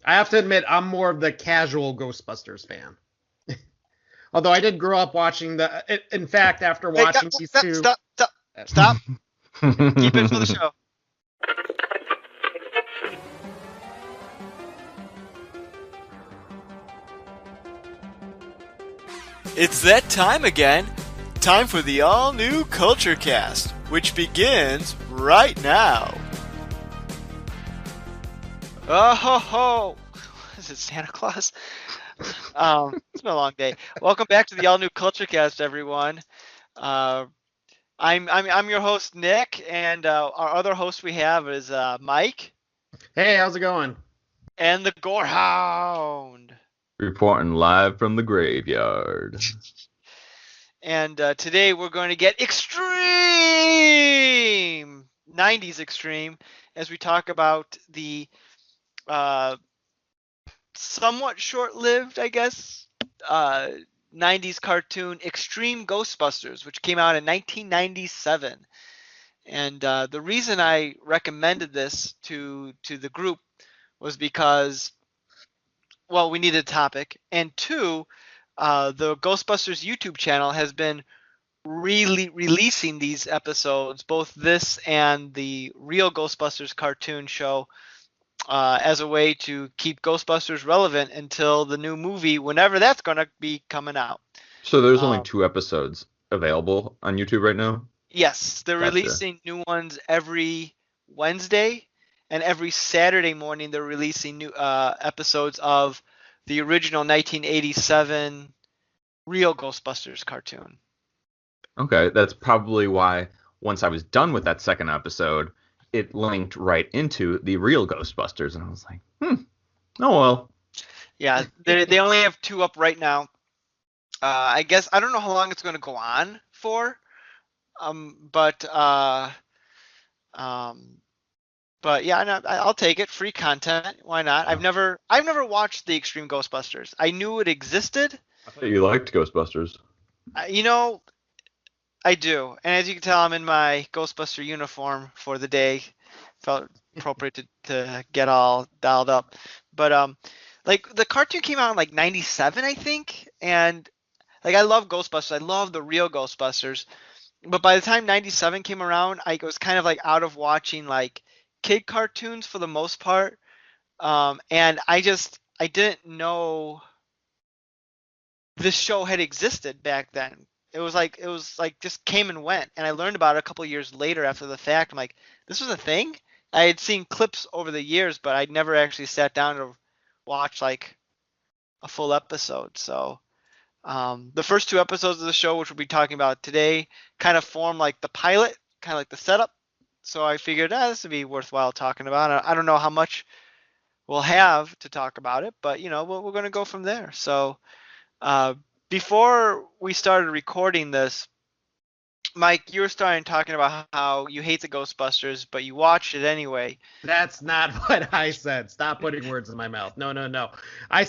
I have to admit, I'm more of the casual Ghostbusters fan. Although I did grow up watching in fact, after Hey, watching these two. stop, stop, stop. Keep it for the show. It's that time again. Time for the all-new Culture Cast, which begins right now. Oh ho ho! Is it Santa Claus? It's been a long day. Welcome back to the all-new Culture Cast, everyone. I'm your host Nick, and our other host we have is Mike Hey, how's it going? and the Gorehound. Reporting live from the graveyard. And today we're going to get extreme, 90s extreme, as we talk about the somewhat short-lived, I guess, 90s cartoon Extreme Ghostbusters, which came out in 1997. And the reason I recommended this to the group was because, well, we needed a topic, and two, the Ghostbusters YouTube channel has been really releasing these episodes, both this and the real Ghostbusters cartoon show, as a way to keep Ghostbusters relevant until the new movie, whenever that's going to be coming out. So there's only 2 episodes available on YouTube right now? Yes, they're Gotcha. releasing new ones every Wednesday, and every Saturday morning they're releasing new episodes of the original 1987 real Ghostbusters cartoon. Okay, that's probably why once I was done with that second episode, it linked right into the real Ghostbusters, and I was like, oh well. Yeah, they only have 2 up right now. I guess I don't know how long it's going to go on for, but yeah, no, I'll take it. Free content, why not? I've never watched the Extreme Ghostbusters. I knew it existed. I thought you liked Ghostbusters. You know, I do, and as you can tell, I'm in my Ghostbuster uniform for the day. Felt appropriate to get all dialed up, but like the cartoon came out in like '97, I think, and like I love Ghostbusters. I love the real Ghostbusters, but by the time '97 came around, I was kind of like out of watching like kid cartoons for the most part, and I didn't know this show had existed back then. It was like just came and went, and I learned about it a couple years later after the fact. I'm like, this was a thing. I had seen clips over the years, but I'd never actually sat down to watch like a full episode. So the first 2 episodes of the show, which we'll be talking about today, kind of form like the pilot, kind of like the setup. So I figured this would be worthwhile talking about. I don't know how much we'll have to talk about it, but you know, we're going to go from there. So before we started recording this, Mike, you were starting talking about how you hate the Ghostbusters, but you watched it anyway. That's not what I said. Stop putting words in my mouth. No. I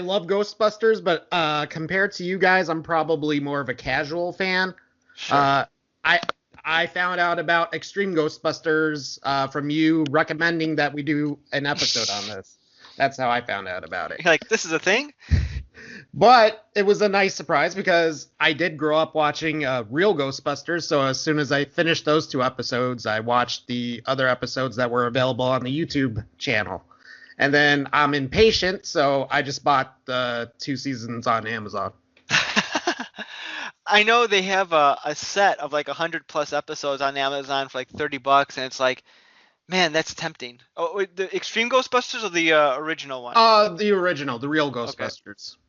love Ghostbusters, but compared to you guys, I'm probably more of a casual fan. Sure. I found out about Extreme Ghostbusters from you recommending that we do an episode on this. That's how I found out about it. You're like, this is a thing? But it was a nice surprise because I did grow up watching real Ghostbusters. So as soon as I finished those 2 episodes, I watched the other episodes that were available on the YouTube channel. And then I'm impatient, so I just bought the 2 seasons on Amazon. I know they have a set of like 100+ episodes on Amazon for like $30, and it's like, man, that's tempting. Oh, the Extreme Ghostbusters or the original one? The original, the real Ghostbusters. Okay.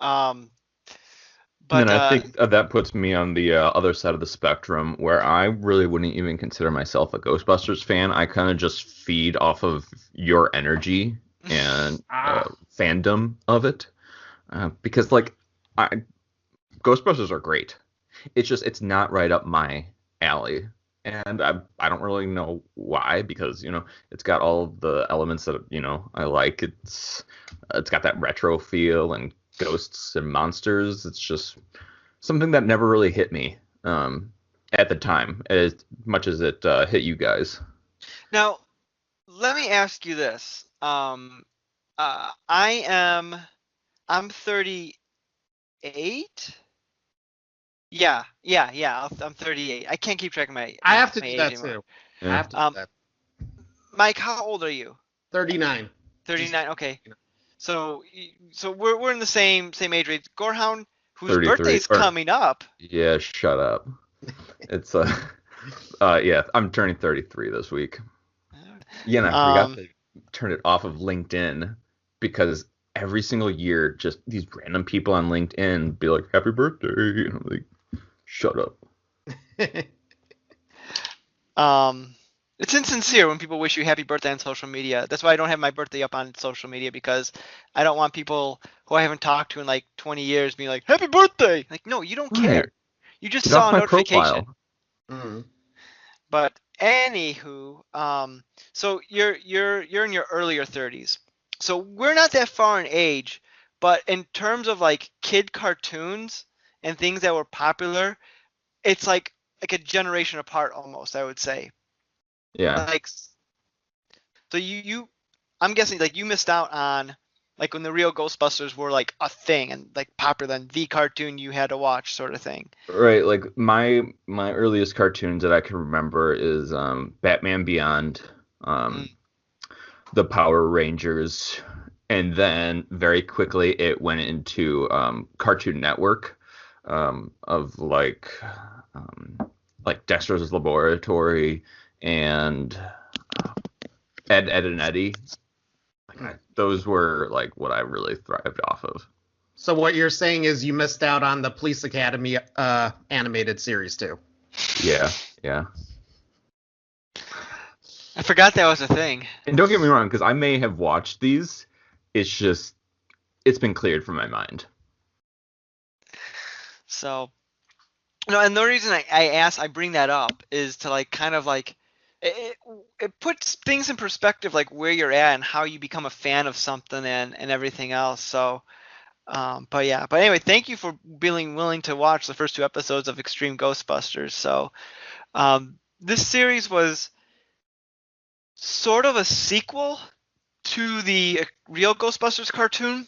But and I think that puts me on the other side of the spectrum, where I really wouldn't even consider myself a Ghostbusters fan. I kind of just feed off of your energy and fandom of it, because like Ghostbusters are great. It's not right up my alley. And I don't really know why, because, you know, it's got all of the elements that, you know, I like. It's got that retro feel and ghosts and monsters. It's just something that never really hit me at the time, as much as it hit you guys. Now, let me ask you this. Um, I'm 38. Yeah. I'm 38. I can't keep track of I have to my do age that anymore. too. I Yeah. have to do that. Mike, how old are you? 39. 39. Okay. So we're in the same age range. Gorehound, whose 33 birthday's coming up. Yeah, shut up. It's yeah, I'm turning 33 this week. Yeah, and I forgot to turn it off of LinkedIn because every single year, just these random people on LinkedIn be like, "Happy birthday," and I'm like, "Shut up." It's insincere when people wish you happy birthday on social media. That's why I don't have my birthday up on social media, because I don't want people who I haven't talked to in like 20 years being like, "Happy birthday!" Like, no, you don't care. Right. You just Get saw off a my notification. profile. Mm. But anywho, so you're in your earlier 30s. So we're not that far in age, but in terms of like kid cartoons and things that were popular, it's like a generation apart almost, I would say. Yeah. Like, so I'm guessing like you missed out on like when the real Ghostbusters were like a thing and like popular and the cartoon you had to watch sort of thing. Right, like my earliest cartoons that I can remember is Batman Beyond, um, Mm. the Power Rangers, and then very quickly it went into Cartoon Network, of like Dexter's Laboratory and Ed and Eddie. Those were like what I really thrived off of. So what you're saying is you missed out on the Police Academy animated series too. Yeah, yeah. I forgot that was a thing. And don't get me wrong, because I may have watched these. It's just it's been cleared from my mind. So, no, and the reason I bring that up is to like kind of like it, it puts things in perspective, like where you're at and how you become a fan of something and everything else. So, but anyway, thank you for being willing to watch the first two episodes of Extreme Ghostbusters. So, this series was sort of a sequel to the real Ghostbusters cartoon.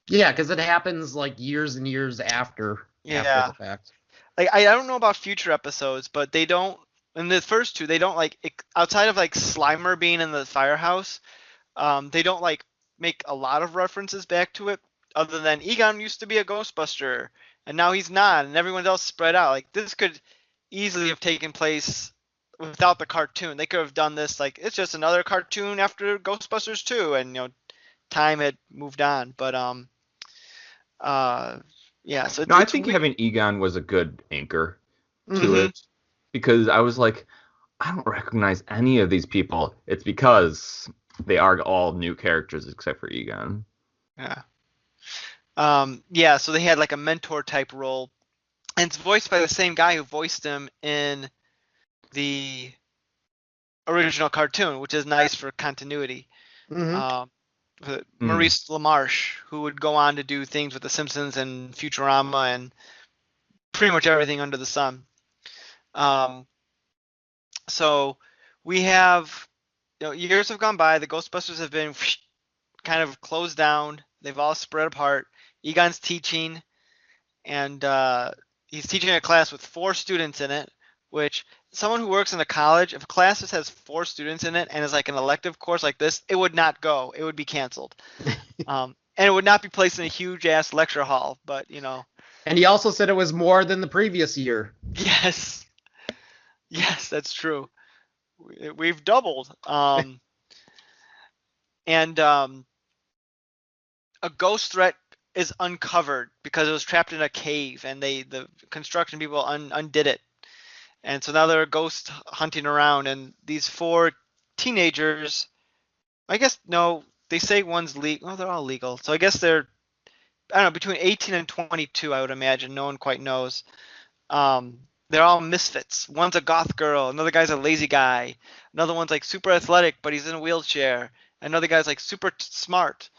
Yeah, because it happens like years and years after Yeah. the fact. Like I don't know about future episodes, but they don't, in the first two, they don't like outside of like Slimer being in the firehouse, they don't like make a lot of references back to it, other than Egon used to be a Ghostbuster and now he's not, and everyone else spread out. Like this could easily have taken place without the cartoon. They could have done this like it's just another cartoon after Ghostbusters 2, and time had moved on. But yeah, so No, I it's think weird. having Egon was a good anchor to Mhm. it because I was like, I don't recognize any of these people. It's because they are all new characters except for Egon. Yeah. Yeah, so they had like a mentor type role, and it's voiced by the same guy who voiced him in the original cartoon, which is nice for continuity. Mm-hmm. Maurice LaMarche, who would go on to do things with The Simpsons and Futurama and pretty much everything under the sun. Um, so we have, years have gone by. The Ghostbusters have been kind of closed down. They've all spread apart. Egon's teaching, and he's teaching a class with 4 students in it, which someone who works in a college, if a class just has 4 students in it and is like an elective course like this, it would not go. It would be canceled. And it would not be placed in a huge ass lecture hall, but And he also said it was more than the previous year. yes, yes, that's true. We've doubled. And a ghost threat is uncovered because it was trapped in a cave, and the construction people undid it. And so now they're ghost hunting around, and these 4 teenagers, I guess, no, they say one's legal. Well, they're all legal. So I guess they're, I don't know, between 18 and 22, I would imagine. No one quite knows. They're all misfits. One's a goth girl. Another guy's a lazy guy. Another one's like super athletic, but he's in a wheelchair. Another guy's like super smart.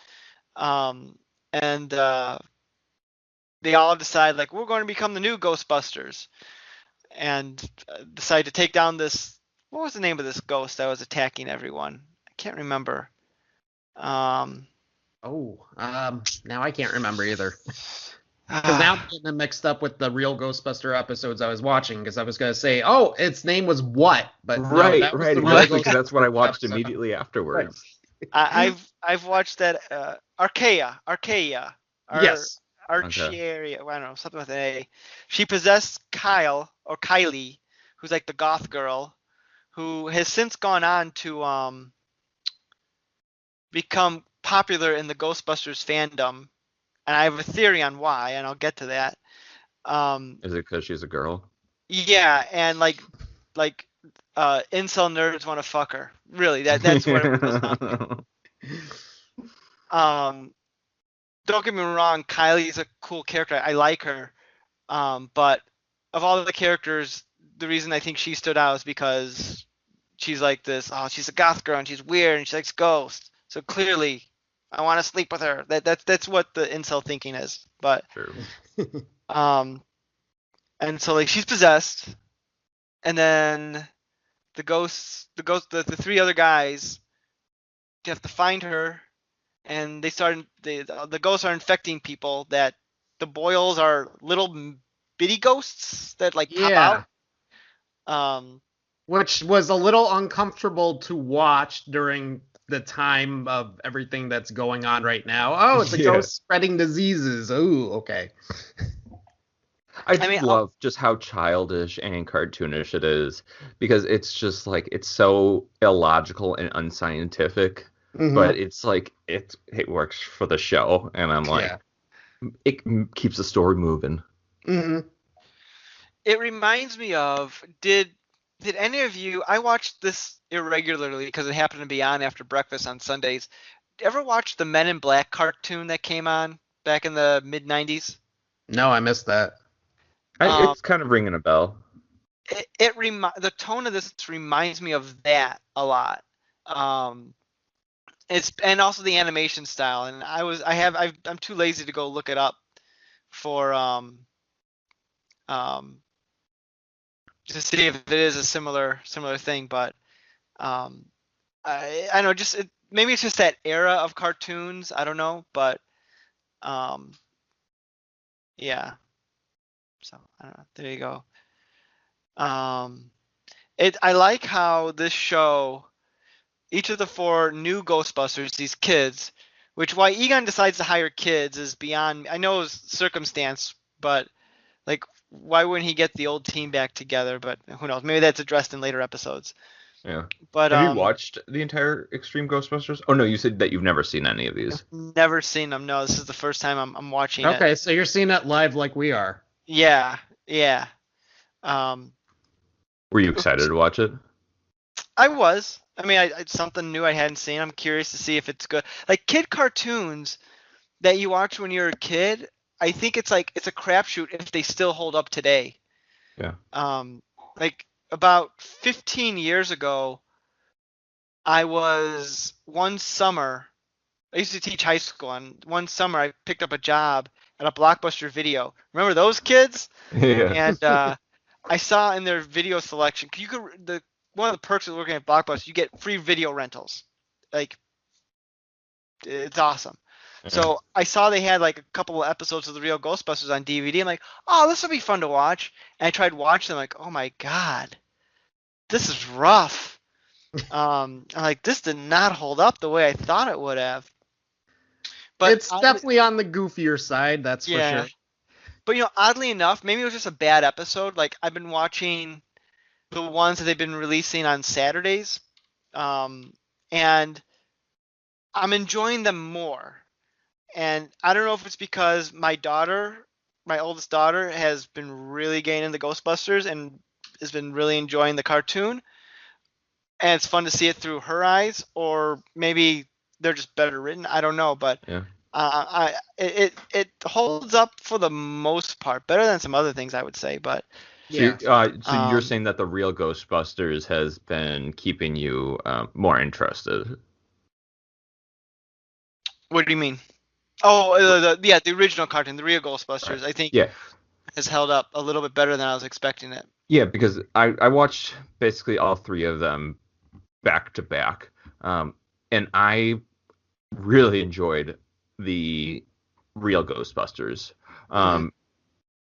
And they all decide like we're going to become the new Ghostbusters, and decide to take down this. What was the name of this ghost that was attacking everyone? I can't remember. Now I can't remember either. Because now I'm getting them mixed up with the real Ghostbuster episodes I was watching. Because I was gonna say, oh, its name was what? But no, that was the real exactly. Because that's what I watched episode. immediately afterwards. I've watched that Archaea, Yes. Archaea, I don't know, something with an A. She possessed Kylie, who's like the goth girl, who has since gone on to become popular in the Ghostbusters fandom, and I have a theory on why, and I'll get to that. Is it because she's a girl? Yeah, and like incel nerds want to fuck her. Really, that's what it was. Don't get me wrong, Kylie's a cool character. I like her. But of all the characters, the reason I think she stood out is because she's like this. Oh, she's a goth girl and she's weird and she likes ghosts. So clearly, I want to sleep with her. That's what the incel thinking is. But True. and so like she's possessed, and then the three other guys have to find her, and the ghosts are infecting people. That the boils are little bitty ghosts that like pop out. Which was a little uncomfortable to watch during the time of everything that's going on right now. Oh, it's a ghost spreading diseases. Oh, okay. I love just how childish and cartoonish it is, because it's just like, it's so illogical and unscientific, but it's like it works for the show, and I'm like, it keeps the story moving. It reminds me of, did any of you, I watched this irregularly because it happened to be on after breakfast on Sundays. Did you ever watch the Men in Black cartoon that came on back in the mid 90s? No, I missed that. It's kind of ringing a bell. The tone of this reminds me of that a lot. And also the animation style. And I'm too lazy to go look it up for to see if it is a similar thing. But I know, maybe it's just that era of cartoons. I don't know, but yeah. So I don't know. There you go. I like how this show, each of the four new Ghostbusters, these kids, which why Egon decides to hire kids is beyond. I know it's circumstance, but like, why wouldn't he get the old team back together? But who knows? Maybe that's addressed in later episodes. Yeah. But have you watched the entire Extreme Ghostbusters? Oh no, you said that you've never seen any of these. Never seen them. No, this is the first time I'm watching it. Okay, so you're seeing it live like we are. Yeah. Were you excited to watch it? I was. I mean, it's something new I hadn't seen. I'm curious to see if it's good. Like kid cartoons that you watch when you're a kid, I think it's a crapshoot if they still hold up today. Yeah. Like about 15 years ago, one summer, I used to teach high school, and one summer I picked up a job at a Blockbuster Video. Remember those kids? Yeah. And I saw in their video selection, one of the perks of working at Blockbuster, you get free video rentals. Like, it's awesome. So I saw they had like a couple of episodes of the real Ghostbusters on DVD. I'm like, oh, this will be fun to watch. And I tried watching them, like, oh my god, this is rough. I'm like, this did not hold up the way I thought it would have. But it's definitely on the goofier side, that's for sure. But oddly enough, maybe it was just a bad episode. Like, I've been watching the ones that they've been releasing on Saturdays, and I'm enjoying them more. And I don't know if it's because my oldest daughter, has been really getting into Ghostbusters and has been really enjoying the cartoon, and it's fun to see it through her eyes, or maybe they're just better written. I don't know, but it holds up for the most part, better than some other things, I would say. But so you're saying that the real Ghostbusters has been keeping you more interested? What do you mean? Oh, the original cartoon, the real Ghostbusters, right. I think has held up a little bit better than I was expecting it. Yeah, because I watched basically all three of them back to back, and I really enjoyed the real Ghostbusters. Mm-hmm.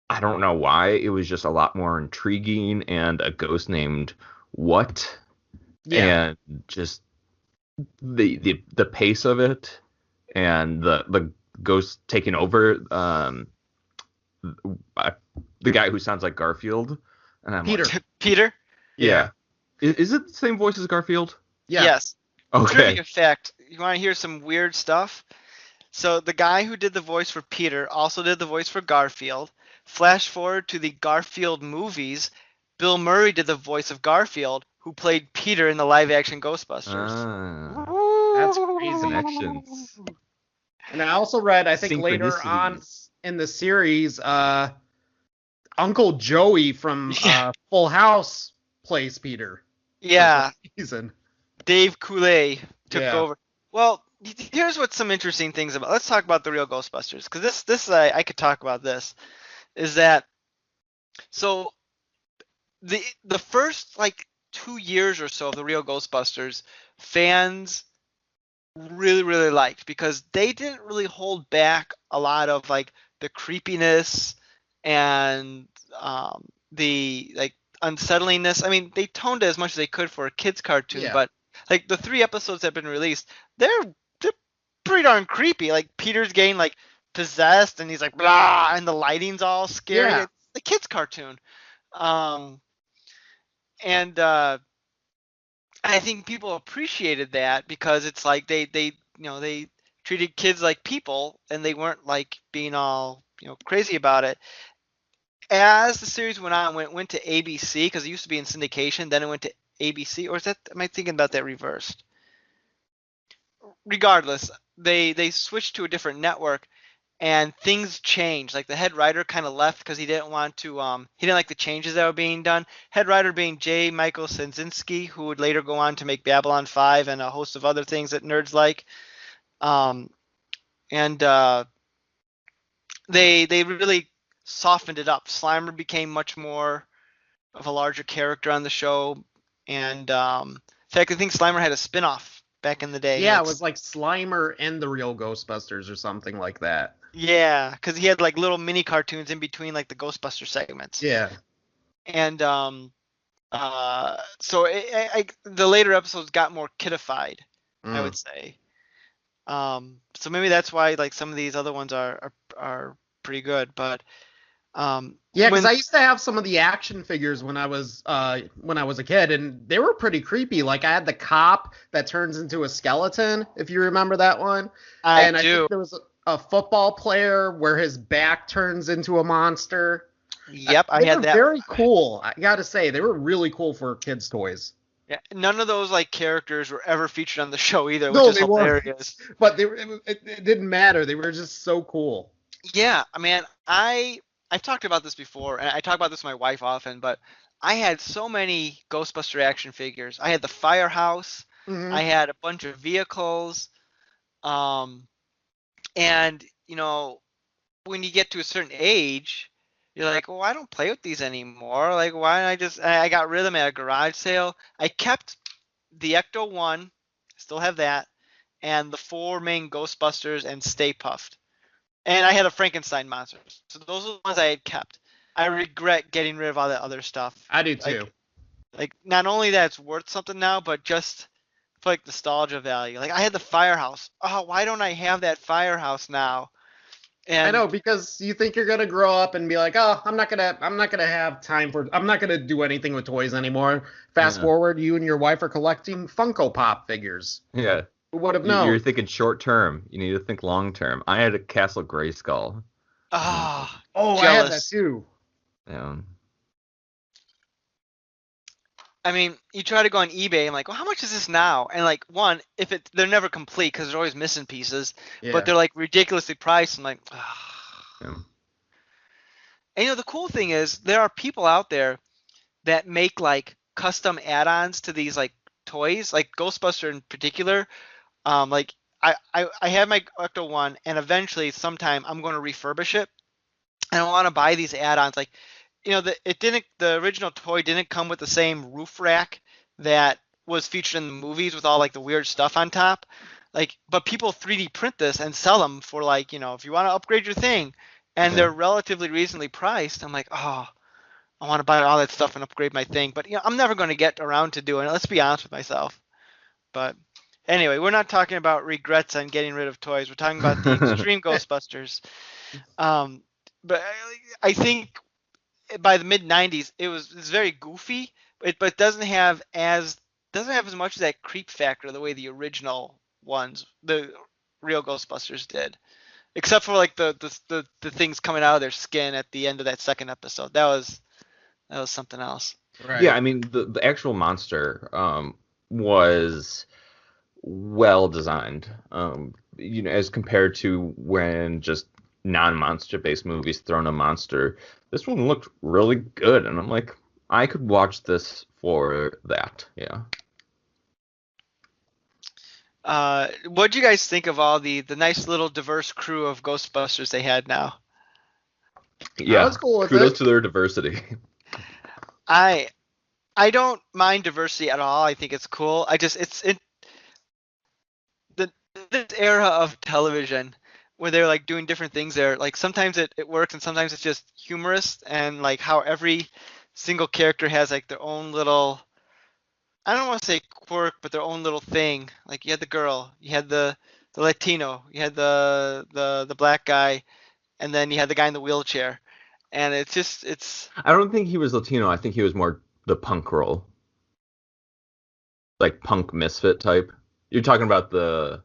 I don't know why. It was just a lot more intriguing, and a ghost named What, Yeah. and just the pace of it, and the ghost taking over. I, the guy who sounds like Garfield, and I'm like, Peter. Peter? Yeah. yeah, is it the same voice as Garfield? Yeah. Yes. Okay. Trivia fact. You want to hear some weird stuff? So the guy who did the voice for Peter also did the voice for Garfield. Flash forward to the Garfield movies. Bill Murray did the voice of Garfield, who played Peter in the live-action Ghostbusters. Ah, That's crazy. connections, And I also read, I think later on synchronicities. in the series, Uncle Joey from Yeah, Full House plays Peter for some yeah. reason. Dave Coulier took Yeah. over. Well, here's what some interesting things about. Let's talk about the real Ghostbusters, because this I could talk about this. Is that so? The first like 2 years or so of the real Ghostbusters, fans really liked because they didn't really hold back a lot of like the creepiness and the like unsettlingness. I mean, they toned it as much as they could for a kids cartoon, Yeah. but like the 3 episodes that have been released, they're pretty darn creepy. Like Peter's getting like possessed and he's like blah, and the lighting's all scary. Yeah. It's a kids cartoon. Um, and I think people appreciated that because it's like they treated kids like people and they weren't like being all crazy about it. As the series went on, when it went to ABC, because it used to be in syndication, then it went to ABC, or is that, am I thinking about that reversed? Regardless, they switched to a different network and things changed. Like the head writer kind of left because he didn't want to he didn't like the changes that were being done. Head writer being J. Michael Straczynski, who would later go on to make Babylon 5 and a host of other things that nerds like. Um, and they really softened it up. Slimer became much more of a larger character on the show, and in fact, I think Slimer had a spin-off back in the day. Yeah, Like, it was like Slimer and the real Ghostbusters or something like that. yeah, because he had like little mini cartoons in between like the Ghostbuster segments. Yeah. And so the later episodes got more kidified, I Mm. would say. So maybe that's why like some of these other ones are pretty good. But Yeah, because when I used to have some of the action figures when I was a kid, and they were pretty creepy. Like I had the cop that turns into a skeleton, if you remember that one. I And I do, think there was a football player where his back turns into a monster. yep, I They had were that. very cool. I gotta say, they were really cool for kids' toys. Yeah, none of those like characters were ever featured on the show either, which No, is they weren't. hilarious. But it didn't matter. They were just so cool. Yeah, I mean, I've talked about this before, and I talk about this with my wife often, but I had so many Ghostbuster action figures. I had the firehouse, Hmm. I had a bunch of vehicles, um, and when you get to a certain age, you're like, well, I don't play with these anymore. Like, why don't I just? I got rid of them at a garage sale. I kept the Ecto One, still have that, and the 4 main Ghostbusters and Stay Puffed. And I had a Frankenstein monster. So those are the ones I had kept. I regret getting rid of all that other stuff. I do Like, too. like not only that it's worth something now, but just for like nostalgia value. Like I had the firehouse. Oh, why don't I have that firehouse now? I know And because you think you're gonna grow up and be like, oh, I'm not gonna have time for, I'm not gonna do anything with toys anymore. Fast Yeah, forward, you and your wife are collecting Funko Pop figures. yeah. Who would have You're known? thinking short term. You need to think long term. I had a Castle Grayskull. Um, ah, Oh, I had that jealous. too. um, I mean, you try to go on eBay. I'm like, well, how much is this now? And like, one, if they're never complete because they're always missing pieces, but Yeah. they're like ridiculously priced. I'm like, um, and the cool thing is there are people out there that make like custom add-ons to these like toys, like Ghostbuster in particular. Like I have my Ecto One, and eventually sometime I'm going to refurbish it, and I want to buy these add-ons. Like the original toy didn't come with the same roof rack that was featured in the movies with all like the weird stuff on top. but people 3D print this and sell them for like, if you want to upgrade your thing, and they're relatively reasonably priced. I'm like, oh, I want to buy all that stuff and upgrade my thing, but I'm never going to get around to doing it. Let's be honest with myself. But anyway, we're not talking about regrets on getting rid of toys. We're talking about the Extreme Ghostbusters. But I think by the mid '90s, it's very goofy, but doesn't have as much of that creep factor the way the original ones, the real Ghostbusters did. Except for like the things coming out of their skin at the end of that second episode. That was something else. Right. Yeah, I mean the actual monster was well designed. As compared to when just non-monster based movies thrown a monster, this one looked really good, and I'm like, I could watch this for that. Yeah. What do you guys think of all the nice little diverse crew of Ghostbusters they had now? Yeah, I was cool with kudos to their diversity. I don't mind diversity at all. I think it's cool. This era of television where they're like doing different things there, like sometimes it works and sometimes it's just humorous, and like how every single character has like their own little, I don't want to say quirk, but their own little thing. Like you had the girl, you had the Latino, you had the black guy, and then you had the guy in the wheelchair. And it's I don't think he was Latino. I think he was more the punk role. Like punk misfit type. You're talking about the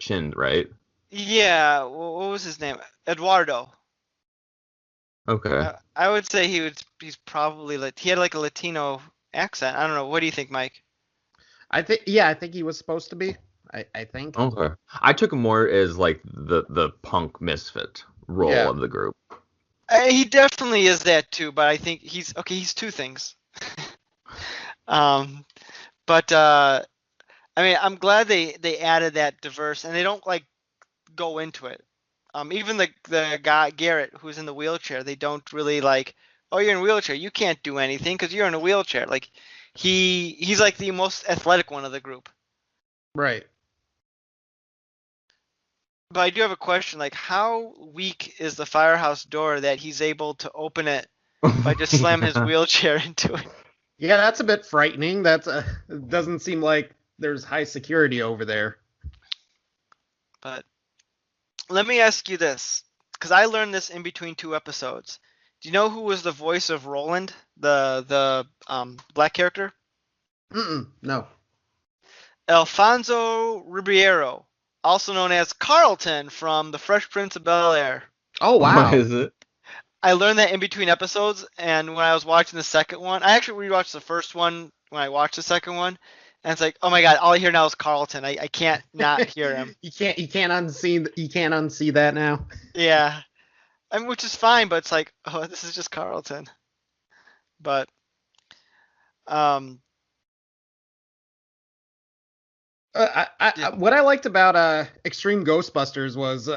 chin, right? Yeah, what was his name? Eduardo. Okay. I would say he's probably he had like a Latino accent. I don't know. What do you think, Mike? I think he was supposed to be. I think. Okay. I took him more as like the punk misfit role of the group. He definitely is that too, but I think he's two things. But I mean, I'm glad they added that diverse, and they don't like go into it. Even the guy Garrett who's in the wheelchair, they don't really like, oh, you're in a wheelchair, you can't do anything because you're in a wheelchair. Like he's like the most athletic one of the group. Right. But I do have a question, like how weak is the firehouse door that he's able to open it by just slamming his wheelchair into it? Yeah, that's a bit frightening. It doesn't seem like there's high security over there. But let me ask you this, because I learned this in between two episodes. Do you know who was the voice of Roland, the black character? No. Alfonso Ribeiro, also known as Carlton from The Fresh Prince of Bel-Air. Oh, wow. What is it? I learned that in between episodes, and when I was watching the second one, I actually rewatched the first one when I watched the second one, and it's like, oh my god, all I hear now is Carlton. I can't not hear him. You can't unsee that now. Yeah, I mean, which is fine, but it's like, oh, this is just Carlton. But what I liked about Extreme Ghostbusters was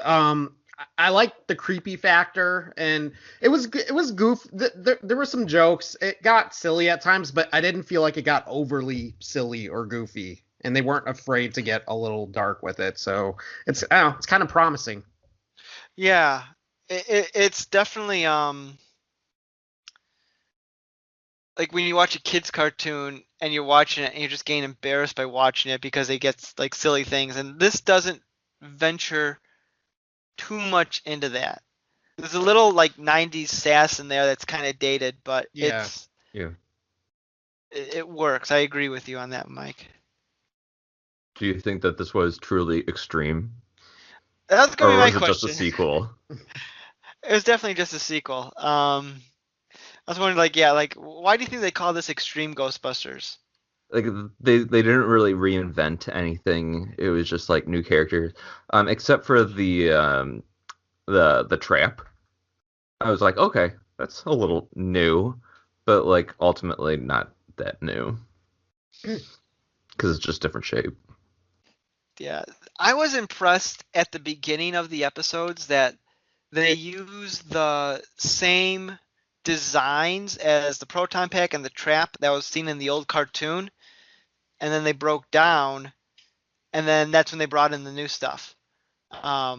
I liked the creepy factor, and it was goof. There were some jokes. It got silly at times, but I didn't feel like it got overly silly or goofy, and they weren't afraid to get a little dark with it. So it's kind of promising. Yeah, it's definitely like when you watch a kid's cartoon and you're watching it and you're just getting embarrassed by watching it because they get like silly things, and this doesn't venture too much into that. There's a little like 90s sass in there that's kind of dated, but it works. I agree with you on that, Mike. Do you think that this was truly extreme? That's gonna be my question. Or was it just a sequel? It was definitely just a sequel. I was wondering, like, why do you think they call this Extreme Ghostbusters? Like they didn't really reinvent anything. It was just like new characters, except for the trap. I was like, okay, that's a little new, but like ultimately not that new because it's just different shape. Yeah, I was impressed at the beginning of the episodes that they use the same designs as the proton pack and the trap that was seen in the old cartoon, and then they broke down and then that's when they brought in the new stuff. I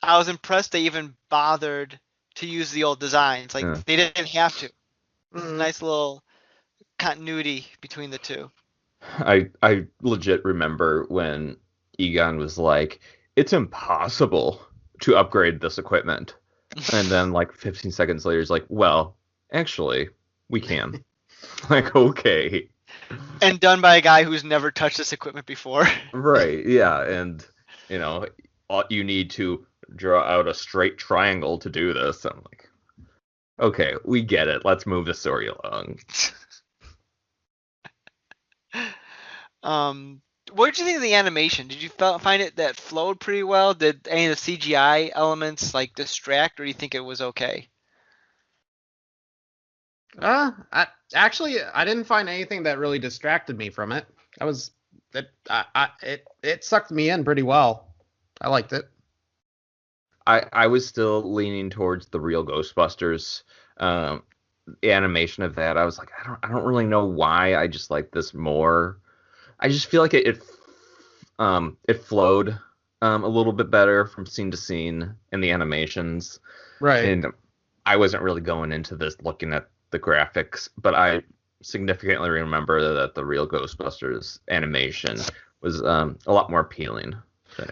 was impressed they even bothered to use the old designs. Like Yeah. they didn't have to. Mhm. Nice little continuity between the two. I legit remember when Egon was like, "It's impossible to upgrade this equipment," and then like 15 seconds later, he's like, "Well, actually, we can." Like, okay, And done by a guy who's never touched this equipment before. right, yeah, and you know, you need to draw out a straight triangle to do this. I'm like, okay, we get it. Let's move the story along. What did you think of the animation? Did you find it that flowed pretty well? Did any of the CGI elements like distract, or do you think it was okay? I didn't find anything that really distracted me from it. It sucked me in pretty well. I liked it. I was still leaning towards the real Ghostbusters animation of that. I was like, I don't really know why. I just like this more. I just feel like it flowed a little bit better from scene to scene in the animations. Right. And I wasn't really going into this looking at the graphics, but I significantly remember that the real Ghostbusters animation was a lot more appealing.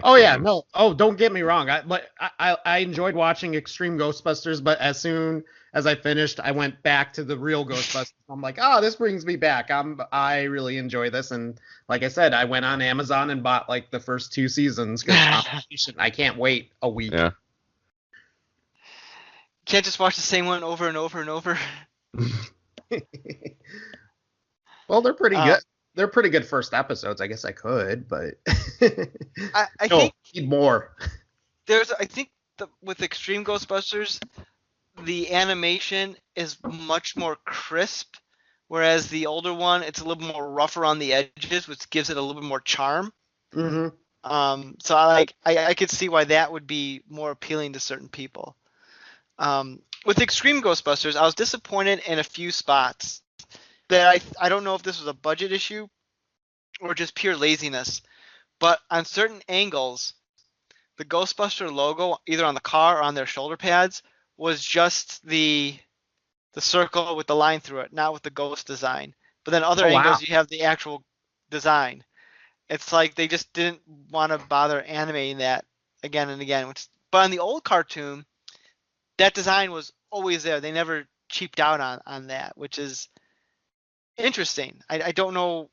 Oh yeah, no. Oh, don't get me wrong. I enjoyed watching Extreme Ghostbusters, but as soon as I finished, I went back to the real Ghostbusters. I'm like, oh, this brings me back. I really enjoy this, and like I said, I went on Amazon and bought like the first 2 seasons because I can't wait a week. Yeah. Can't just watch the same one over and over and over. Well, they're pretty good. They're pretty good first episodes. I guess I could, but I think need more. I think with Extreme Ghostbusters, the animation is much more crisp, whereas the older one, it's a little more rougher on the edges, which gives it a little bit more charm. Mm-hmm. So I could see why that would be more appealing to certain people. With Extreme Ghostbusters, I was disappointed in a few spots that I don't know if this was a budget issue or just pure laziness, but on certain angles, the Ghostbuster logo, either on the car or on their shoulder pads, was just the circle with the line through it, not with the ghost design. But then other angles, you have the actual design. It's like they just didn't want to bother animating that again and again. But on the old cartoon, that design was always there. They never cheaped out on that, which is interesting. I don't know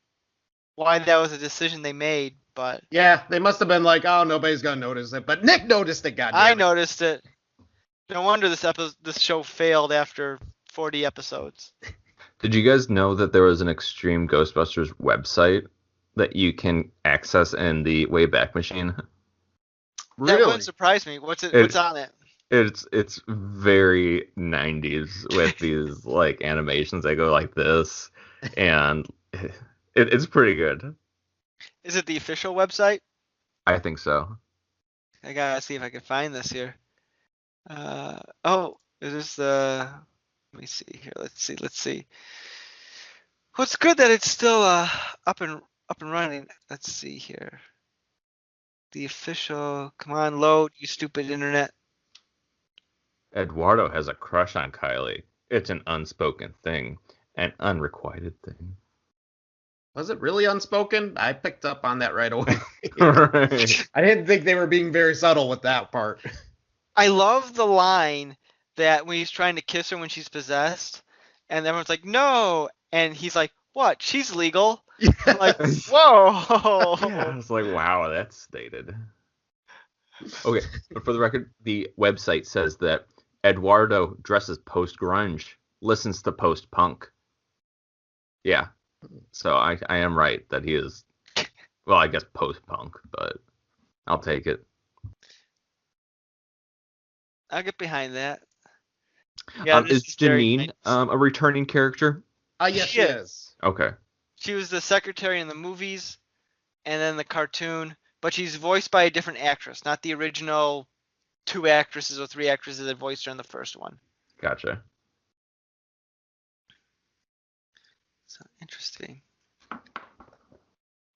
why that was a decision they made, but yeah, they must have been like, oh, nobody's gonna notice it, but Nick noticed it. Goddamn, I noticed it. No wonder this show failed after 40 episodes. Did you guys know that there was an Extreme Ghostbusters website that you can access in the Wayback Machine? Really? That wouldn't surprise me. What's on it? It's very 90s with these like animations that go like this, and it's pretty good. Is it the official website? I think so. I gotta see if I can find this here. Oh, is this the? Let me see here. Let's see. Well, it's good that it's still up and running. Let's see here. The official. Come on, load, you stupid internet. Eduardo has a crush on Kylie. It's an unspoken thing, an unrequited thing. Was it really unspoken? I picked up on that right away. Right. I didn't think they were being very subtle with that part. I love the line that when he's trying to kiss her when she's possessed, and everyone's like, no, and he's like, what? She's legal. Yeah. I'm like, whoa. Yeah, it's like, wow, that's dated. Okay, but for the record, the website says that Eduardo dresses post-grunge, listens to post-punk. Yeah, so I am right that he is, well, I guess post-punk, but I'll take it. I'll get behind that. Yeah, is Janine a returning character? Yes, she is. Okay. She was the secretary in the movies and then the cartoon, but she's voiced by a different actress, not the original 2 actresses or 3 actresses that voiced her in the first one. Gotcha. So interesting.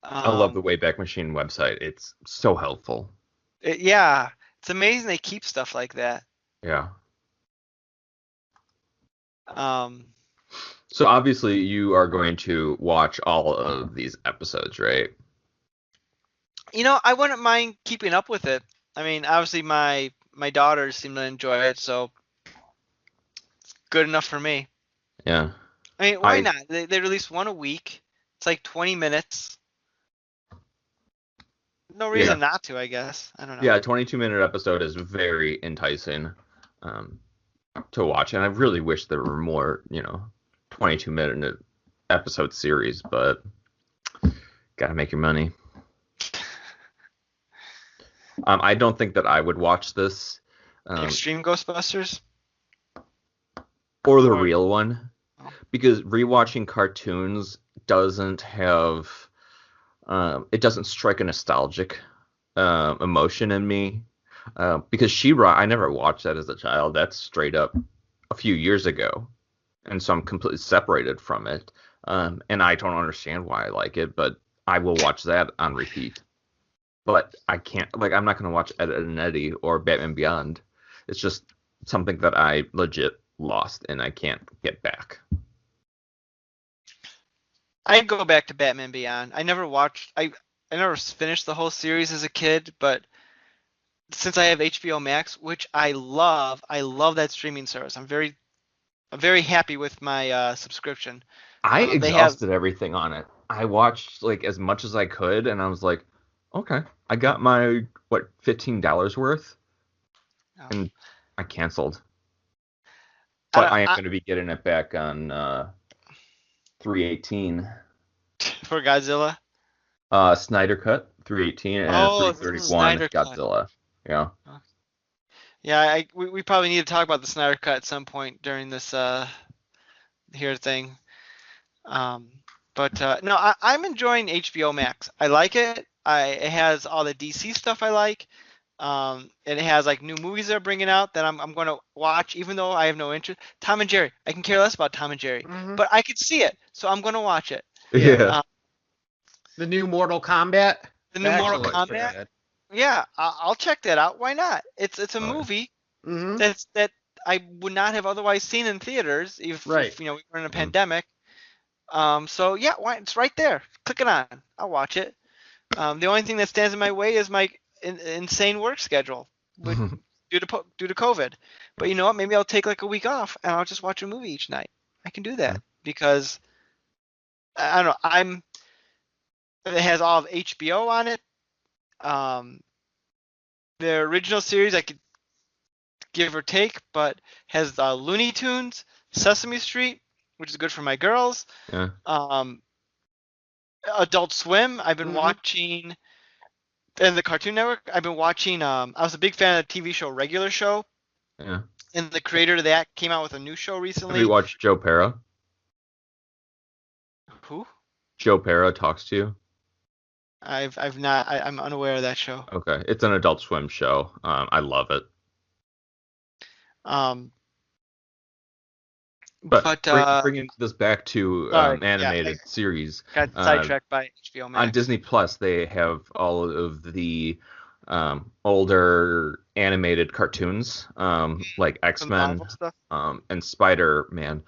I love the Wayback Machine website. It's so helpful. Yeah, it's amazing they keep stuff like that. Yeah. Um, So obviously you are going to watch all of these episodes, right? I wouldn't mind keeping up with it. I mean, obviously my daughters seem to enjoy it, so it's good enough for me. Yeah. I mean, why not? They release one a week. It's like 20 minutes. No Yeah. reason not to, I guess. I don't know. Yeah, a 22-minute episode is very enticing to watch, and I really wish there were more, 22-minute episode series, but gotta make your money. I don't think that I would watch this. Extreme Ghostbusters? Or the real one, because rewatching cartoons doesn't have, it doesn't strike a nostalgic emotion in me. Because She-Ra, I never watched that as a child. That's straight up a few years ago, and so I'm completely separated from it. And I don't understand why I like it, but I will watch that on repeat. But I can't, like, I'm not going to watch Ed, Edd and Eddy or Batman Beyond. It's just something that I legit lost and I can't get back. I'd go back to Batman Beyond. I never finished the whole series as a kid, but since I have HBO Max, which I love that streaming service. I'm very happy with my subscription. I They have exhausted everything on it. I watched like as much as I could, and I was like, okay, I got my $15 worth, and I canceled. But I am going to be getting it back on 318 for Godzilla. Snyder Cut 318 and 331 Snyder Godzilla. Cut. Yeah. Yeah, we probably need to talk about the Snyder Cut at some point during this here thing. But no, I'm enjoying HBO Max. I like it. It has all the DC stuff I like. It has like new movies they're bringing out that I'm going to watch, even though I have no interest. Tom and Jerry. I can care less about Tom and Jerry, but I could see it, so I'm going to watch it. Yeah. The new Mortal Kombat. Mortal Kombat. Yeah, I'll check that out. Why not? It's a movie that I would not have otherwise seen in theaters if we were in a pandemic. So yeah, it's right there. Click it on. I'll watch it. The only thing that stands in my way is my insane work schedule due to COVID. But you know what? Maybe I'll take like a week off and I'll just watch a movie each night. I can do that because I don't know. It has all of HBO on it. The original series I could give or take, but has Looney Tunes, Sesame Street, which is good for my girls. Yeah. Adult Swim. I've been watching, and the Cartoon Network. I've been watching. I was a big fan of the TV show Regular Show. Yeah. And the creator of that came out with a new show recently. Have you watched Joe Pera? Who? Joe Pera Talks to You. I've not. I'm unaware of that show. Okay, it's an Adult Swim show. I love it. But bringing this back to animated series. Got sidetracked by HBO Max. On Disney Plus, they have all of the older animated cartoons, like X-Men and Spider-Man,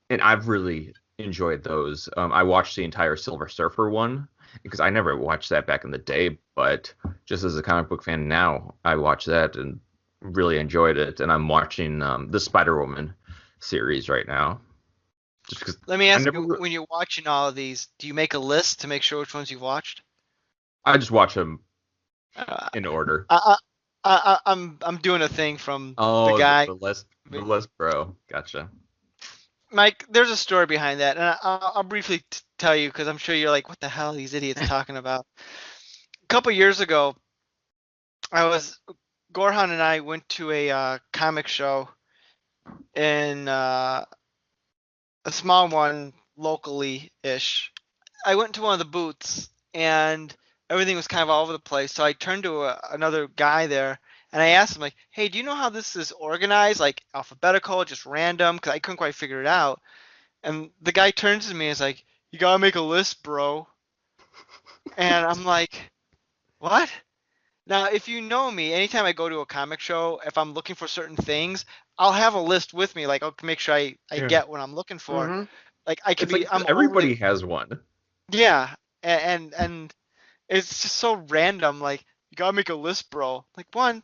and I've really enjoyed those. I watched the entire Silver Surfer one because I never watched that back in the day, but just as a comic book fan now, I watched that and really enjoyed it. And I'm watching the Spider-Woman series right now. Just because Let me ask you, when you're watching all of these, do you make a list to make sure which ones you've watched? I just watch them in order. I'm doing a thing from the guy. The list, bro. Gotcha. Mike, there's a story behind that, and I'll briefly tell you because I'm sure you're like, what the hell are these idiots talking about? A couple years ago, Gorehound and I went to a comic show in a small one locally-ish. I went to one of the booths, and everything was kind of all over the place, so I turned to another guy there, and I asked him, like, hey, do you know how this is organized, like alphabetical, just random? Because I couldn't quite figure it out. And the guy turns to me and is like, you gotta make a list, bro. And I'm like, what? Now, if you know me, anytime I go to a comic show, if I'm looking for certain things, I'll have a list with me. Like, I'll make sure I Yeah. get what I'm looking for. Mm-hmm. Like, I could It's like be, I'm everybody overly, has one. yeah. And it's just so random. Like, you gotta make a list, bro. Like, one,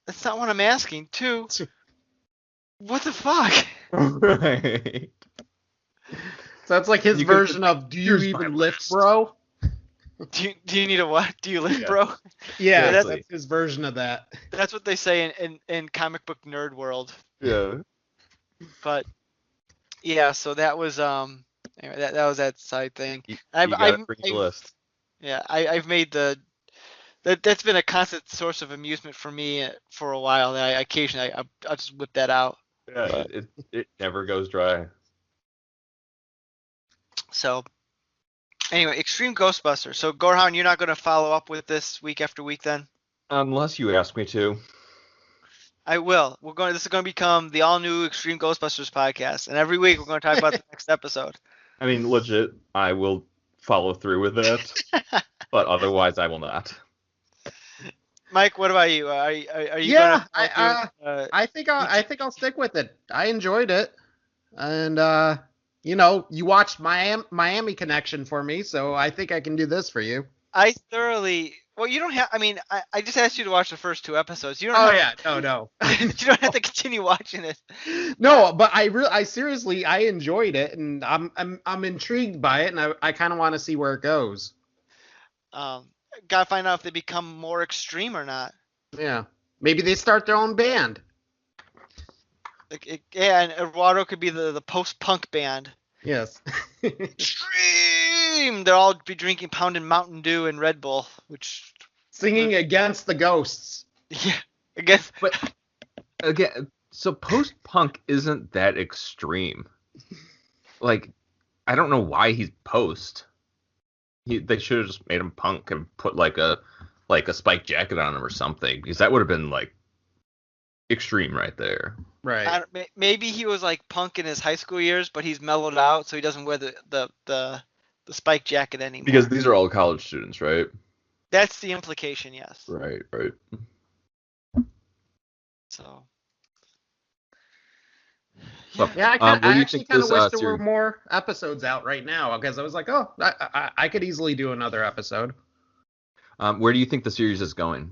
that's not what I'm asking. Two, what the fuck? Right. So it's like his You could version just, of, do you "Here's my even lift, list." bro? Do you need a what? Do you lift, Yeah. bro? Yeah, Exactly. that's his version of that. That's what they say in comic book nerd world. Yeah. But yeah, so that was anyway, that was that side thing. You, I've you gotta I've, bring the I've list. yeah, I've made that's been a constant source of amusement for me for a while. That I occasionally I'll just whip that out. Yeah, But it never goes dry. so anyway, Extreme Ghostbusters. So Gorehound, you're not going to follow up with this week after week then? Unless you ask me to. I will. This is going to become the all new Extreme Ghostbusters podcast, and every week we're going to talk about the next episode. I mean, legit, I will follow through with it, but otherwise I will not. Mike, what about you? Are you Yeah, going to I think I'll stick with it. I enjoyed it, and you watched Miami Connection for me, so I think I can do this for you. I thoroughly. Well, you don't have. I mean, I just asked you to watch the first two episodes. You don't Oh have. yeah, no. You don't have to continue watching it. No, but I seriously I enjoyed it, and I'm intrigued by it, and I kind of want to see where it goes. Gotta find out if they become more extreme or not. Yeah, maybe they start their own band. Yeah, and Eduardo could be the post-punk band. Yes. Extreme. They'll all be drinking, pounding Mountain Dew and Red Bull, which. Singing against the ghosts. Yeah, I guess. But again, so post-punk isn't that extreme. Like, I don't know why he's post. They should have just made him punk and put like a spike jacket on him or something, because that would have been like extreme right there. Right. Maybe he was like punk in his high school years, but he's mellowed out, so he doesn't wear the spike jacket anymore. Because these are all college students, right? That's the implication, yes. Right. So. Yeah, I what do you actually think kind this of wish there were series? more episodes out right now, because I was like, oh, I could easily do another episode. Where do you think the series is going?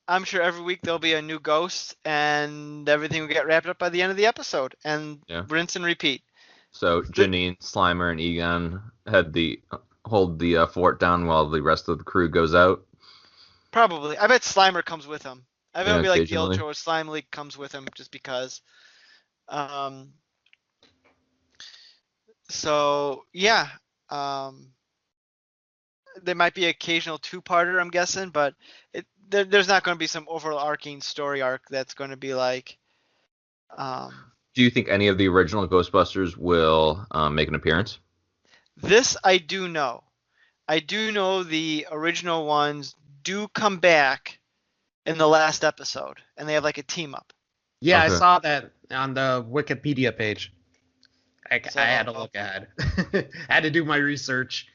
I'm sure every week there'll be a new ghost, and everything will get wrapped up by the end of the episode, and rinse and repeat. So Janine, Slimer, and Egon hold the fort down while the rest of the crew goes out. Probably. I bet Slimer comes with him. I bet it'll be like the old occasionally. show where Slimer comes with him just because. So yeah. There might be an occasional two-parter, I'm guessing, but there's not going to be some overarching story arc that's going to be like. Do you think any of the original Ghostbusters will make an appearance? This I do know. I do know the original ones do come back in the last episode, and they have like a team up. Yeah, Okay. I saw that on the Wikipedia page. I had to look ahead. Had to do my research.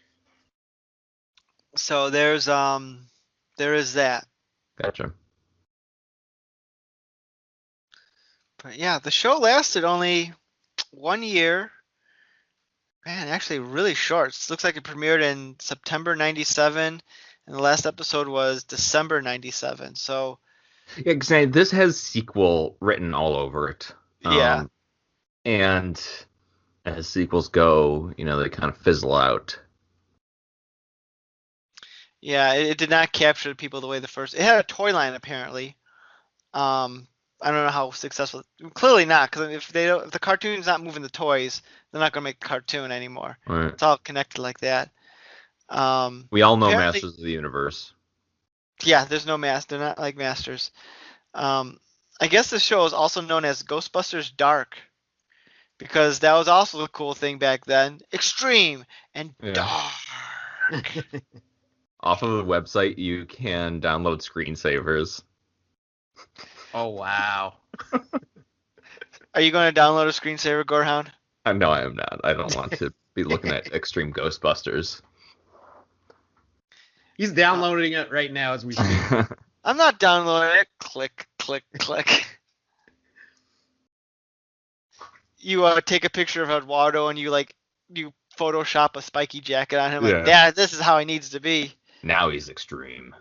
So there is that. Gotcha. But yeah, the show lasted only 1 year. Man, actually really short. It looks like it premiered in September 97, and the last episode was December 97. So Yeah, 'cause this has sequel written all over it. Yeah. And as sequels go, they kind of fizzle out. yeah, it did not capture people the way the first. It had a toy line apparently. I don't know how successful. Clearly not, because if the cartoon's not moving the toys, they're not gonna make the cartoon anymore. Right. It's all connected like that. We all know apparently- Masters of the Universe. Yeah, there's no master. They're not like Masters. I guess the show is also known as Ghostbusters Dark, because that was also the cool thing back then. Extreme and dark. Off of the website, you can download screensavers. Oh wow. Are you going to download a screensaver, Gorehound? No, I am not. I don't want to be looking at Extreme Ghostbusters. He's downloading it right now as we speak. I'm not downloading it. Click, click, click. You take a picture of Eduardo and you Photoshop a spiky jacket on him. Yeah. Like, Dad, this is how he needs to be. Now he's extreme.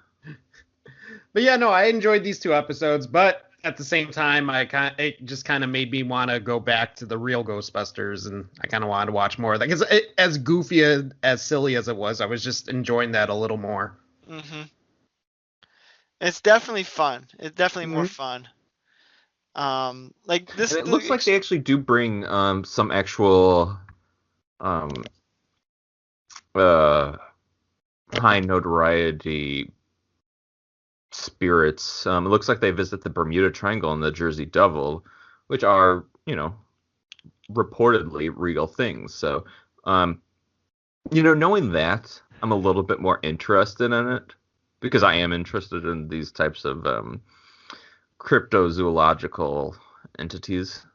But yeah, no, I enjoyed these 2 episodes, but at the same time, it just kind of made me want to go back to the real Ghostbusters, and I kind of wanted to watch more of that because as goofy as silly as it was, I was just enjoying that a little more. Mm-hmm. It's definitely fun. It's definitely more fun. Like this. And it looks like they actually do bring some actual high notoriety spirits. It looks like they visit the Bermuda Triangle and the Jersey Devil, which are, reportedly real things. So, knowing that, I'm a little bit more interested in it because I am interested in these types of cryptozoological entities.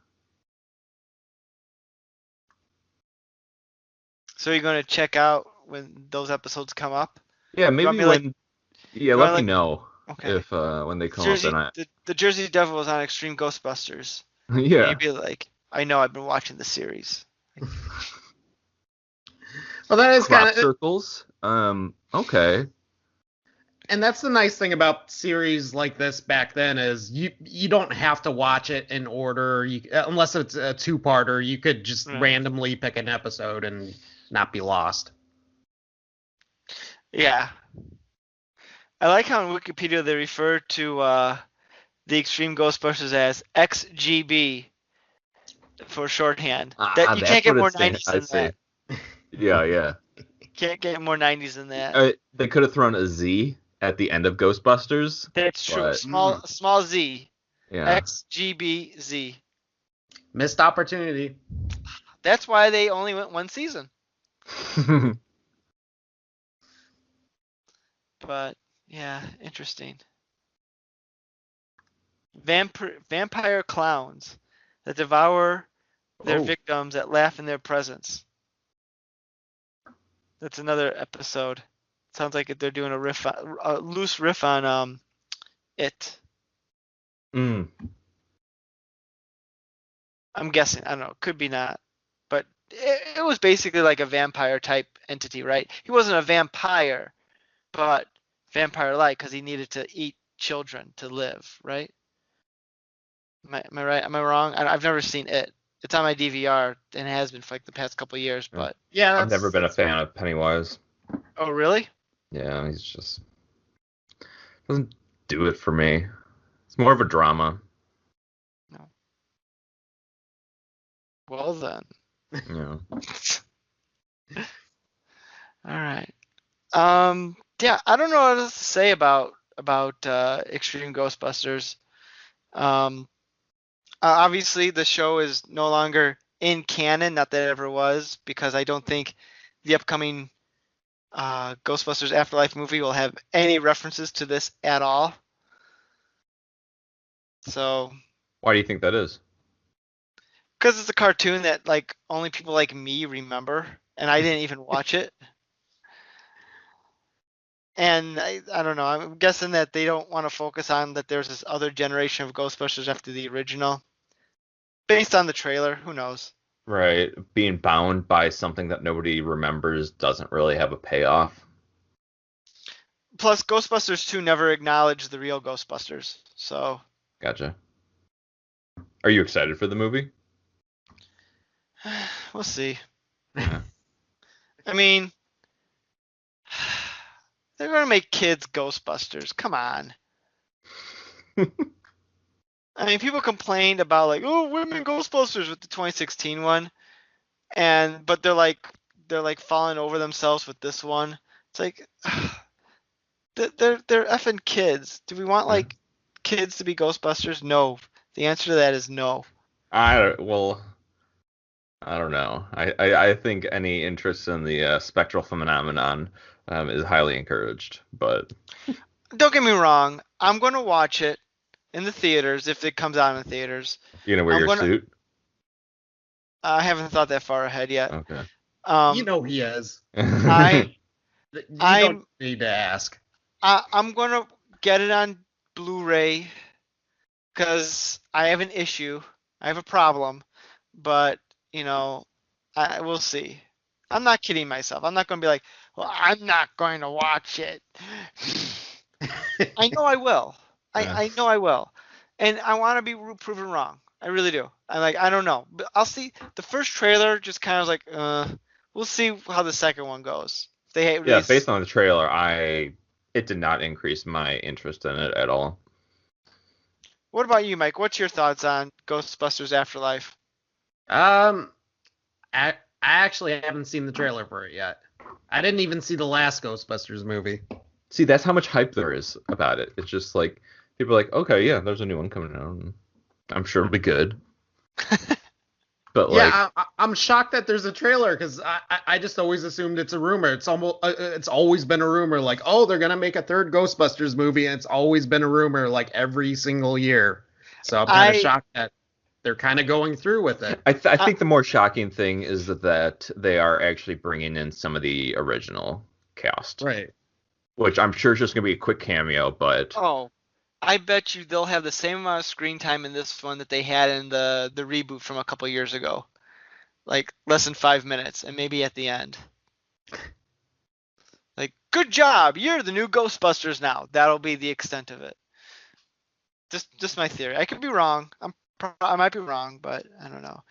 So you're going to check out when those episodes come up? Yeah, maybe when. Let me know. Okay. If when they come up, the Jersey Devil was on Extreme Ghostbusters. Yeah. You'd be like, I know, I've been watching the series. Well, that is kind of circles. Okay. And that's the nice thing about series like this back then is you don't have to watch it in order. Unless it's a 2-parter, you could just randomly pick an episode and not be lost. Yeah. I like how in Wikipedia they refer to the Extreme Ghostbusters as XGB for shorthand. That you can't get more 90s than that. Yeah. Can't get more 90s than that. They could have thrown a Z at the end of Ghostbusters. That's true. Small Z. Yeah. XGBZ. Missed opportunity. That's why they only went 1 season. But yeah, interesting. Vampire clowns that devour their victims that laugh in their presence. That's another episode. Sounds like they're doing a loose riff on it. Mm. I'm guessing. I don't know. Could be not. But it was basically like a vampire type entity, right? He wasn't a vampire, but vampire-like because he needed to eat children to live, right? Am I right? Am I wrong? I've never seen it. It's on my DVR and it has been for like the past couple of years, but yeah, I've never been a fan of Pennywise. Oh, really? Yeah, he's just doesn't do it for me. It's more of a drama. No. Well then. Yeah. All right. Yeah, I don't know what else to say about Extreme Ghostbusters. Obviously, the show is no longer in canon, not that it ever was, because I don't think the upcoming Ghostbusters Afterlife movie will have any references to this at all. So. Why do you think that is? Because it's a cartoon that like only people like me remember, and I didn't even watch it. And I don't know. I'm guessing that they don't want to focus on that there's this other generation of Ghostbusters after the original. Based on the trailer, who knows? Right. Being bound by something that nobody remembers doesn't really have a payoff. Plus, Ghostbusters 2 never acknowledged the real Ghostbusters, so. Gotcha. Are you excited for the movie? We'll see. I mean, they're going to make kids Ghostbusters. Come on. I mean, people complained about like, oh, women Ghostbusters with the 2016 one, but they're like falling over themselves with this one. It's like they're effing kids. Do we want like kids to be Ghostbusters? No. The answer to that is no. I don't know. I think any interest in the spectral phenomenon is highly encouraged, but don't get me wrong. I'm going to watch it in the theaters if it comes out in theaters. You gonna wear your suit? I haven't thought that far ahead yet. Okay. He is. You I'm don't need to ask. I'm gonna get it on Blu-ray because I have an issue. I have a problem, but you know, we'll see. I'm not kidding myself. I'm not gonna be like, well, I'm not going to watch it. I know I will. I know I will, and I want to be proven wrong. I really do. I don't know, but I'll see. The first trailer just kind of like, we'll see how the second one goes. They Yeah, release. based on the trailer, it did not increase my interest in it at all. What about you, Mike? What's your thoughts on Ghostbusters Afterlife? I actually haven't seen the trailer for it yet. I didn't even see the last Ghostbusters movie. See, that's how much hype there is about it. It's just like people are like, okay, yeah, there's a new one coming out. And I'm sure it'll be good. But yeah, I'm shocked that there's a trailer because I just always assumed it's a rumor. It's always been a rumor. Like, oh, they're gonna make a third Ghostbusters movie, and it's always been a rumor like every single year. So I'm kind of shocked that they're kind of going through with it. I think the more shocking thing is that they are actually bringing in some of the original cast, right? Which I'm sure is just gonna be a quick cameo, but I bet you they'll have the same amount of screen time in this one that they had in the reboot from a couple years ago. Like less than 5 minutes, and maybe at the end. Like, good job, you're the new Ghostbusters now. That'll be the extent of it. Just my theory. I could be wrong. I might be wrong, but I don't know.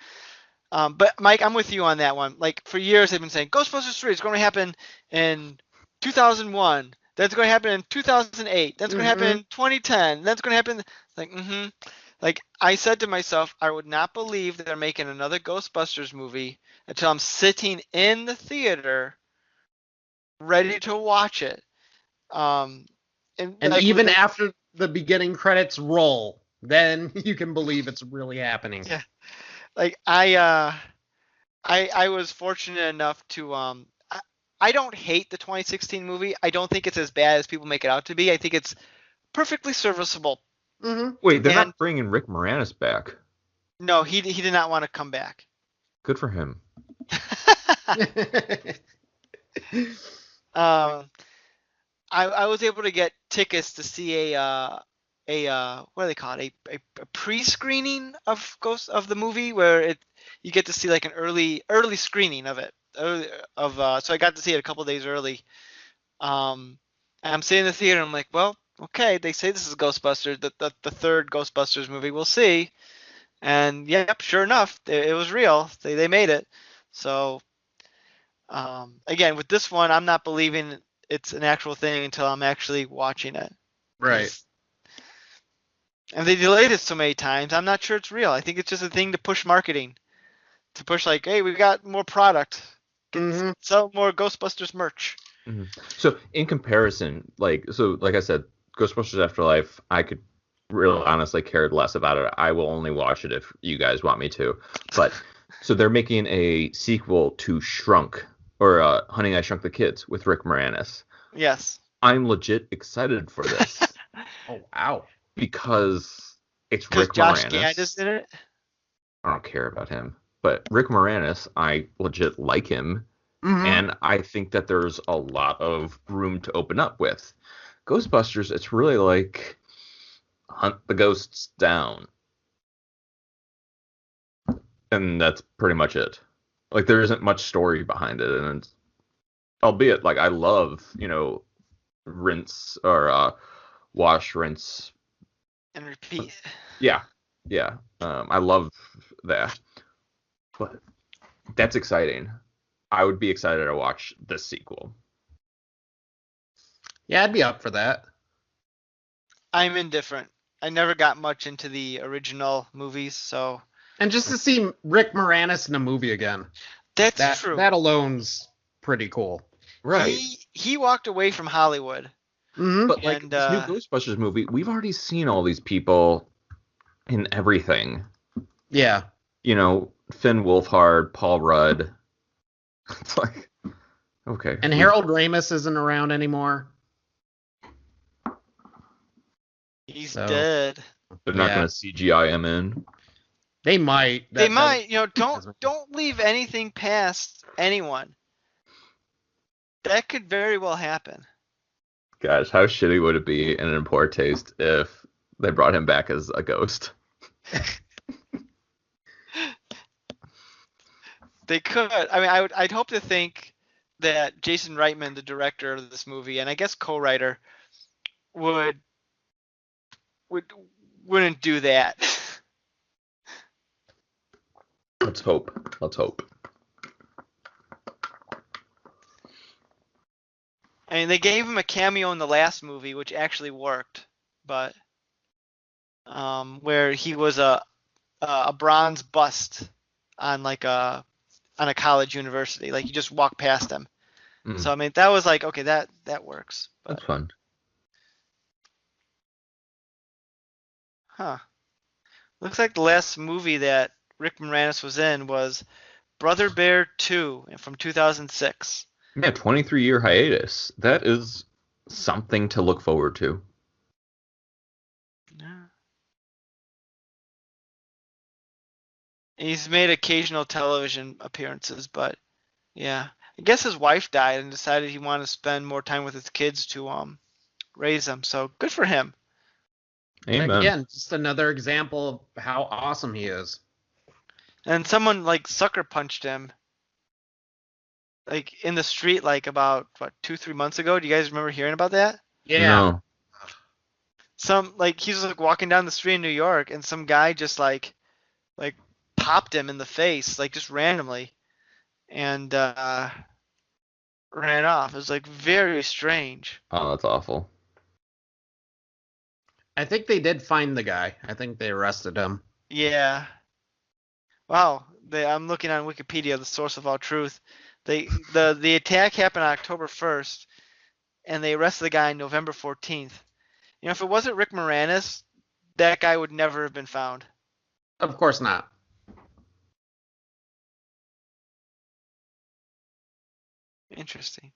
But Mike, I'm with you on that one. Like for years they've been saying Ghostbusters 3 is going to happen in 2001. That's going to happen in 2008. That's going to happen in 2010. That's going to happen. Like I said to myself, I would not believe that they're making another Ghostbusters movie until I'm sitting in the theater, ready to watch it. And like, even after the beginning credits roll, then you can believe it's really happening. Yeah. Like I was fortunate enough to I don't hate the 2016 movie. I don't think it's as bad as people make it out to be. I think it's perfectly serviceable. Mm-hmm. Wait, they're not bringing Rick Moranis back? No, he did not want to come back. Good for him. I was able to get tickets to see a what do they call it? A pre-screening of the movie where you get to see like an early screening of it. So I got to see it a couple days early. And I'm sitting in the theater. I'm like, well, okay. They say this is Ghostbusters, the third Ghostbusters movie. We'll see. And yep, sure enough, it was real. They made it. So again, with this one, I'm not believing it's an actual thing until I'm actually watching it. Right. And they delayed it so many times. I'm not sure it's real. I think it's just a thing to push marketing, to push like, hey, we've got more product. Sell more Ghostbusters merch. Mm-hmm. So in comparison, like I said, Ghostbusters Afterlife, I could really honestly cared less about it. I will only watch it if you guys want me to. But so they're making a sequel to Shrunk or Honey, I Shrunk the Kids with Rick Moranis. Yes. I'm legit excited for this. Oh wow. Because it's Rick Josh Moranis. Gad is in it. I don't care about him. But Rick Moranis, I legit like him. Mm-hmm. And I think that there's a lot of room to open up with. Ghostbusters, it's really like hunt the ghosts down. And that's pretty much it. Like there isn't much story behind it. And it's, albeit like I love, rinse or wash, rinse. And repeat. Yeah. I love that. But that's exciting. I would be excited to watch this sequel. Yeah, I'd be up for that. I'm indifferent. I never got much into the original movies, so. And just to see Rick Moranis in a movie again. That's true. That alone's pretty cool. Right. He walked away from Hollywood. Mm-hmm. But like this new Ghostbusters movie, we've already seen all these people in everything. Yeah. Finn Wolfhard, Paul Rudd. It's like, okay. And Harold Ramis isn't around anymore. He's dead. They're not going to CGI him in. They might. They might. Don't leave anything past anyone. That could very well happen. Gosh, how shitty would it be and in poor taste if they brought him back as a ghost? They could. I mean, I'd hope to think that Jason Reitman, the director of this movie, and I guess co-writer, wouldn't do that. Let's hope. Let's hope. I mean, they gave him a cameo in the last movie, which actually worked, but where he was a bronze bust on a college university, like you just walk past him. So I mean, that was like, okay, that works. But, that's fun. Huh. Looks like the last movie that Rick Moranis was in was Brother Bear 2 from 2006. Yeah, 23-year hiatus. That is something to look forward to. Yeah. He's made occasional television appearances, but yeah. I guess his wife died and decided he wanted to spend more time with his kids to raise them. So good for him. Amen. Again, just another example of how awesome he is. And someone like sucker punched him like in the street like about 2-3 months ago. Do you guys remember hearing about that? Yeah. No. He was like walking down the street in New York and some guy just like popped him in the face, like just randomly, and ran off. It was like very strange. Oh, that's awful. I think they did find the guy. I think they arrested him. Yeah. Wow. I'm looking on Wikipedia, the source of all truth. The attack happened on October 1st, and they arrested the guy on November 14th. You know, if it wasn't Rick Moranis, that guy would never have been found. Of course not. Interesting.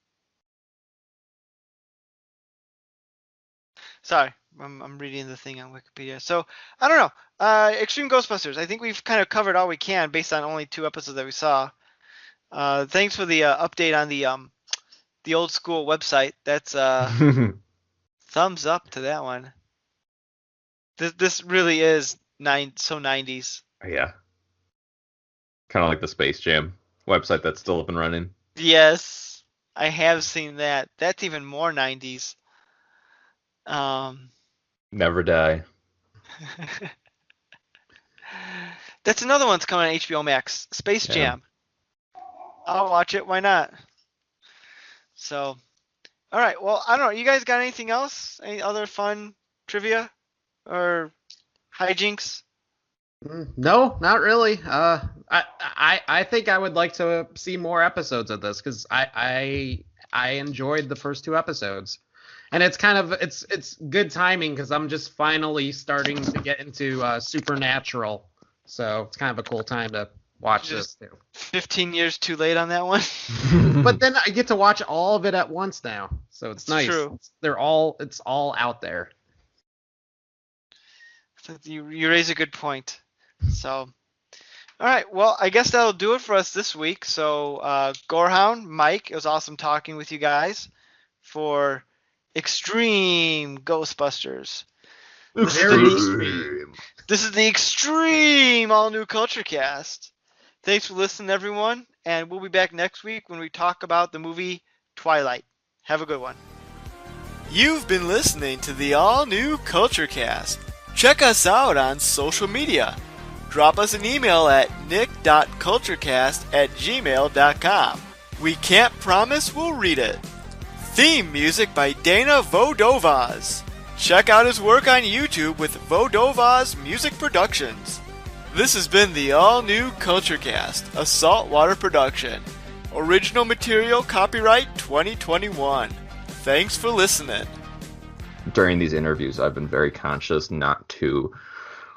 Sorry, I'm reading the thing on Wikipedia. So, I don't know. Extreme Ghostbusters. I think we've kind of covered all we can based on only 2 episodes that we saw. Thanks for the update on the old school website. That's thumbs up to that one. This really is so 90s. Yeah. Kind of like the Space Jam website that's still up and running. Yes, I have seen that. That's even more 90s. Never die. That's another one that's coming on HBO Max. Space Jam. I'll watch it. Why not? So, all right. Well, I don't know. You guys got anything else? Any other fun trivia or hijinks? No, not really. I think I would like to see more episodes of this because I enjoyed the first 2 episodes, and it's kind of it's good timing because I'm just finally starting to get into Supernatural, so it's kind of a cool time to watch this too. 15 years too late on that one. But then I get to watch all of it at once now, so it's nice. True. It's all out there. So you raise a good point. So, all right. Well, I guess that'll do it for us this week. So, Gorehound, Mike, it was awesome talking with you guys for Extreme Ghostbusters. This is the Extreme All-New Culture Cast. Thanks for listening, everyone, and we'll be back next week when we talk about the movie Twilight. Have a good one. You've been listening to the All-New Culture Cast. Check us out on social media. Drop us an email at nick.culturecast@gmail.com. We can't promise we'll read it. Theme music by Dana Vodovaz. Check out his work on YouTube with Vodovaz Music Productions. This has been the all-new CultureCast, a saltwater production. Original material copyright 2021. Thanks for listening. During these interviews, I've been very conscious not to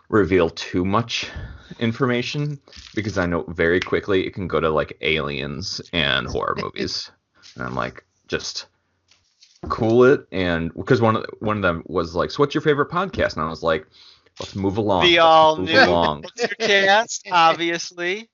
reveal too much information because I know very quickly it can go to like aliens and horror movies. And I'm like, just cool it. And because one of them was like, so what's your favorite podcast? And I was like, let's move along. The all-new CultureCast, obviously.